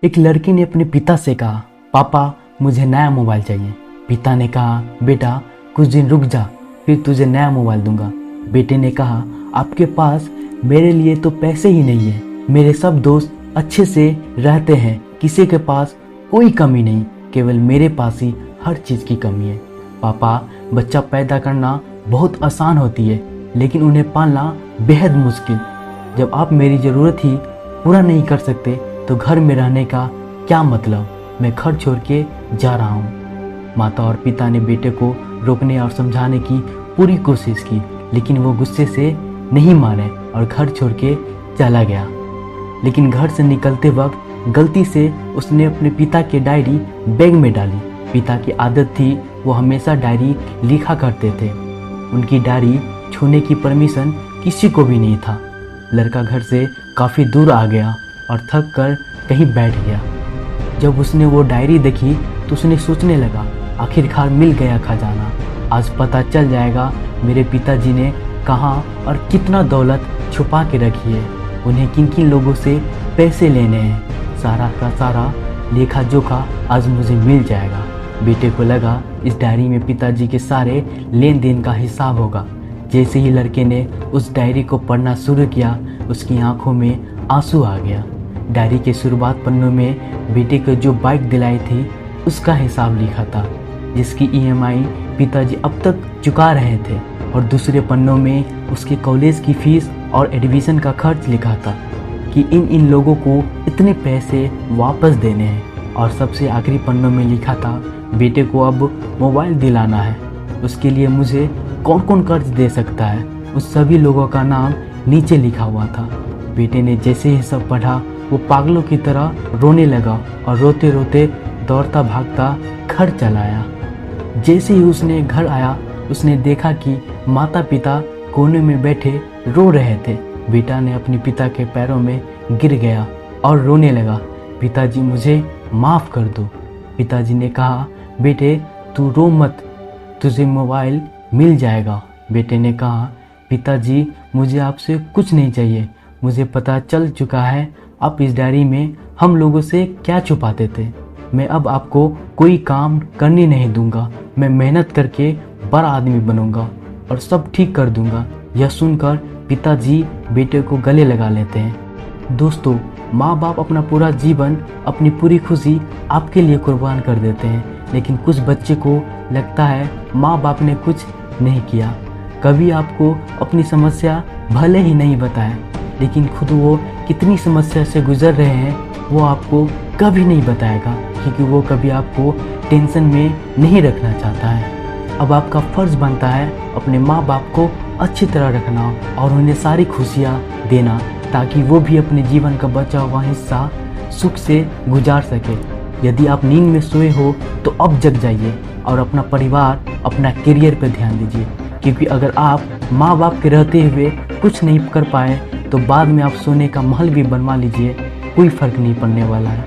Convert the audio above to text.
एक लड़की ने अपने पिता से कहा, पापा मुझे नया मोबाइल चाहिए। पिता ने कहा, बेटा कुछ दिन रुक जा, फिर तुझे नया मोबाइल दूंगा। बेटे ने कहा, आपके पास मेरे लिए तो पैसे ही नहीं है। मेरे सब दोस्त अच्छे से रहते हैं, किसी के पास कोई कमी नहीं, केवल मेरे पास ही हर चीज़ की कमी है। पापा, बच्चा पैदा करना बहुत आसान होती है, लेकिन उन्हें पालना बेहद मुश्किल। जब आप मेरी ज़रूरत ही पूरा नहीं कर सकते तो घर में रहने का क्या मतलब। मैं घर छोड़ के जा रहा हूँ। माता और पिता ने बेटे को रोकने और समझाने की पूरी कोशिश की, लेकिन वो गुस्से से नहीं माने और घर छोड़ के चला गया। लेकिन घर से निकलते वक्त गलती से उसने अपने पिता की डायरी बैग में डाली। पिता की आदत थी, वो हमेशा डायरी लिखा करते थे। उनकी डायरी छूने की परमिशन किसी को भी नहीं था। लड़का घर से काफ़ी दूर आ गया और थक कर कहीं बैठ गया। जब उसने वो डायरी देखी तो उसने सोचने लगा, आखिरकार मिल गया खजाना। आज पता चल जाएगा मेरे पिताजी ने कहाँ और कितना दौलत छुपा के रखी है, उन्हें किन किन लोगों से पैसे लेने हैं। सारा का सारा लेखा जोखा आज मुझे मिल जाएगा। बेटे को लगा इस डायरी में पिताजी के सारे लेन देन का हिसाब होगा। जैसे ही लड़के ने उस डायरी को पढ़ना शुरू किया, उसकी आंखों में आंसू आ गया। डायरी के शुरुआत पन्नों में बेटे को जो बाइक दिलाई थी उसका हिसाब लिखा था, जिसकी ईएमआई पिताजी अब तक चुका रहे थे, और दूसरे पन्नों में उसके कॉलेज की फीस और एडमिशन का खर्च लिखा था कि इन लोगों को इतने पैसे वापस देने हैं। और सबसे आखिरी पन्नों में लिखा था, बेटे को अब मोबाइल दिलाना है, उसके लिए मुझे कौन कौन कर्ज दे सकता है। उस सभी लोगों का नाम नीचे लिखा हुआ था। बेटे ने जैसे ही सब पढ़ा वो पागलों की तरह रोने लगा और रोते रोते दौड़ता भागता घर चला आया। जैसे ही उसने घर आया उसने देखा कि माता पिता कोने में बैठे रो रहे थे। बेटा ने अपने पिता के पैरों में गिर गया और रोने लगा, पिताजी मुझे माफ़ कर दो। पिताजी ने कहा, बेटे तू रो मत, तुझे मोबाइल मिल जाएगा। बेटे ने कहा, पिताजी मुझे आपसे कुछ नहीं चाहिए, मुझे पता चल चुका है आप इस डायरी में हम लोगों से क्या छुपाते थे। मैं अब आपको कोई काम करने नहीं दूंगा, मैं मेहनत करके बड़ा आदमी बनूंगा और सब ठीक कर दूंगा। यह सुनकर पिताजी बेटे को गले लगा लेते हैं। दोस्तों, माँ बाप अपना पूरा जीवन, अपनी पूरी खुशी आपके लिए कुर्बान कर देते हैं, लेकिन कुछ बच्चे को लगता है माँ बाप ने कुछ नहीं किया। कभी आपको अपनी समस्या भले ही नहीं बताए, लेकिन खुद वो कितनी समस्या से गुजर रहे हैं वो आपको कभी नहीं बताएगा, क्योंकि वो कभी आपको टेंशन में नहीं रखना चाहता है। अब आपका फ़र्ज़ बनता है अपने माँ बाप को अच्छी तरह रखना और उन्हें सारी खुशियाँ देना, ताकि वो भी अपने जीवन का बचा हुआ हिस्सा सुख से गुजार सके। यदि आप नींद में सोए हो तो अब जग जाइए और अपना परिवार, अपना करियर पर ध्यान दीजिए, क्योंकि अगर आप माँ बाप के रहते हुए कुछ नहीं कर पाए तो बाद में आप सोने का महल भी बनवा लीजिए, कोई फ़र्क नहीं पड़ने वाला है।